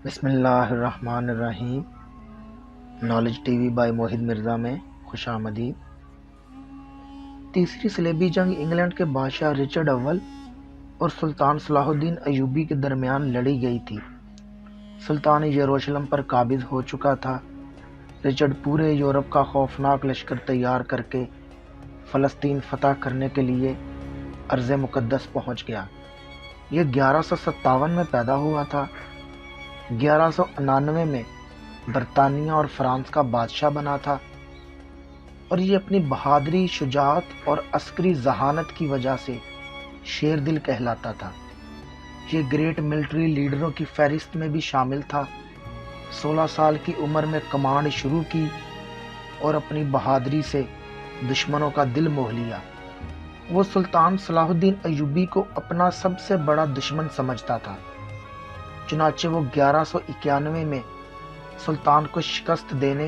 بسم اللہ الرحمن الرحیم۔ Knowledge T V by Mohd Mirza میں خوش آمدید۔ تیسری صلیبی جنگ انگلینڈ کے بادشاہ رچرڈ اول اور سلطان صلاح الدین ایوبی کے درمیان لڑی گئی تھی۔ سلطان یروشلم پر قابض ہو چکا تھا۔ رچرڈ پورے یورپ کا خوفناک لشکر تیار کر کے فلسطین فتح کرنے کے لیے ارض مقدس پہنچ گیا۔ یہ 1157 میں پیدا ہوا تھا۔ 1199 میں برطانیہ اور فرانس کا بادشاہ بنا تھا، اور یہ اپنی بہادری، شجاعت اور عسکری ذہانت کی وجہ سے شیر دل کہلاتا تھا۔ یہ گریٹ ملٹری لیڈروں کی فہرست میں بھی شامل تھا۔ 16 سال کی عمر میں کمانڈ شروع کی اور اپنی بہادری سے دشمنوں کا دل موہ لیا۔ وہ سلطان صلاح الدین ایوبی کو اپنا سب سے بڑا دشمن سمجھتا تھا، چنانچہ وہ 1191 میں سلطان کو شکست دینے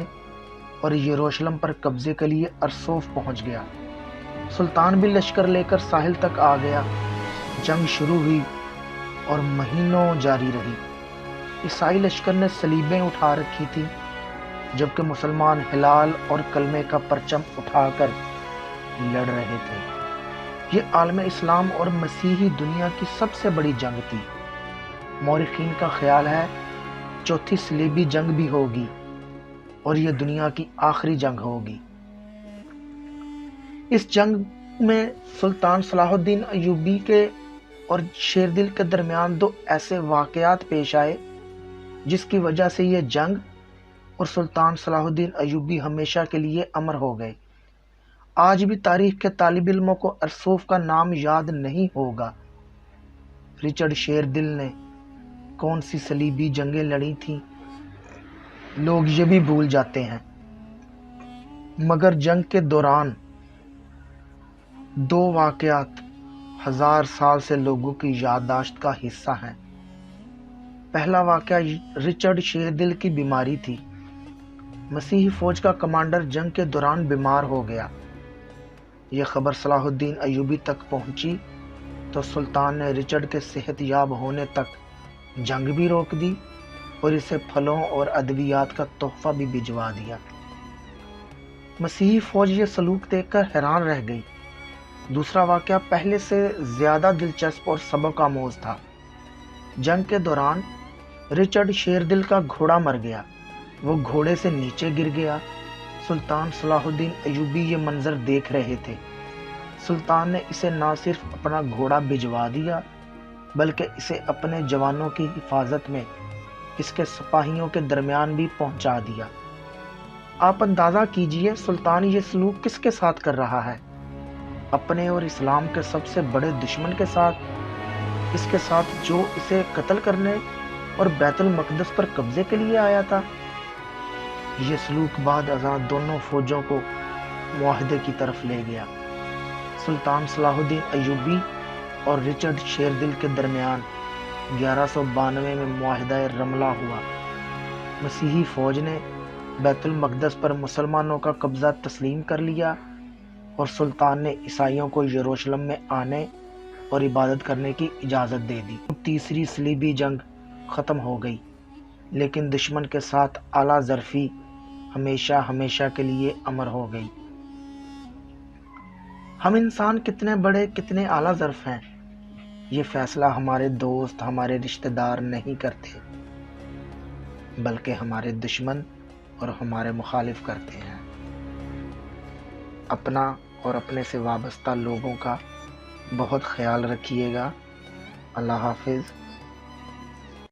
اور یروشلم پر قبضے کے لیے ارسوف پہنچ گیا۔ سلطان بھی لشکر لے کر ساحل تک آ گیا۔ جنگ شروع ہوئی اور مہینوں جاری رہی۔ عیسائی لشکر نے صلیبیں اٹھا رکھی تھی، جبکہ مسلمان ہلال اور کلمے کا پرچم اٹھا کر لڑ رہے تھے۔ یہ عالم اسلام اور مسیحی دنیا کی سب سے بڑی جنگ تھی۔ مورخین کا خیال ہے چوتھی صلیبی جنگ بھی ہوگی اور یہ دنیا کی آخری جنگ ہوگی۔ اس جنگ میں سلطان صلاح الدین ایوبی کے اور شیردل کے درمیان دو ایسے واقعات پیش آئے جس کی وجہ سے یہ جنگ اور سلطان صلاح الدین ایوبی ہمیشہ کے لیے امر ہو گئے۔ آج بھی تاریخ کے طالب علموں کو ارسوف کا نام یاد نہیں ہوگا۔ رچرڈ شیردل نے کون سی صلیبی جنگیں لڑی تھیں لوگ یہ بھی بھول جاتے ہیں، مگر جنگ کے دوران دو واقعات 1000 سال سے لوگوں کی یادداشت کا حصہ ہیں۔ پہلا واقعہ رچرڈ شیردل کی بیماری تھی۔ مسیحی فوج کا کمانڈر جنگ کے دوران بیمار ہو گیا۔ یہ خبر صلاح الدین ایوبی تک پہنچی تو سلطان نے رچرڈ کے صحت یاب ہونے تک جنگ بھی روک دی اور اسے پھلوں اور ادویات کا تحفہ بھی بھجوا دیا۔ مسیحی فوج یہ سلوک دیکھ کر حیران رہ گئی۔ دوسرا واقعہ پہلے سے زیادہ دلچسپ اور سبق آموز تھا۔ جنگ کے دوران رچرڈ شیردل کا گھوڑا مر گیا۔ وہ گھوڑے سے نیچے گر گیا۔ سلطان صلاح الدین ایوبی یہ منظر دیکھ رہے تھے۔ سلطان نے اسے نہ صرف اپنا گھوڑا بھجوا دیا بلکہ اسے اپنے جوانوں کی حفاظت میں اس کے سپاہیوں کے درمیان بھی پہنچا دیا۔ آپ اندازہ کیجئے سلطان یہ سلوک کس کے ساتھ کر رہا ہے؟ اپنے اور اسلام کے سب سے بڑے دشمن کے ساتھ، اس کے ساتھ جو اسے قتل کرنے اور بیت المقدس پر قبضے کے لیے آیا تھا۔ یہ سلوک بعد ازاں دونوں فوجوں کو معاہدے کی طرف لے گیا۔ سلطان صلاح الدین ایوبی اور رچرڈ شیردل کے درمیان 1192 میں معاہدہ رملہ ہوا۔ مسیحی فوج نے بیت المقدس پر مسلمانوں کا قبضہ تسلیم کر لیا اور سلطان نے عیسائیوں کو یروشلم میں آنے اور عبادت کرنے کی اجازت دے دی۔ تیسری صلیبی جنگ ختم ہو گئی، لیکن دشمن کے ساتھ اعلیٰ ظرفی ہمیشہ ہمیشہ کے لیے امر ہو گئی۔ ہم انسان کتنے بڑے، کتنے اعلیٰ ظرف ہیں، یہ فیصلہ ہمارے دوست، ہمارے رشتہ دار نہیں کرتے، بلکہ ہمارے دشمن اور ہمارے مخالف کرتے ہیں۔ اپنا اور اپنے سے وابستہ لوگوں کا بہت خیال رکھیے گا۔ اللہ حافظ۔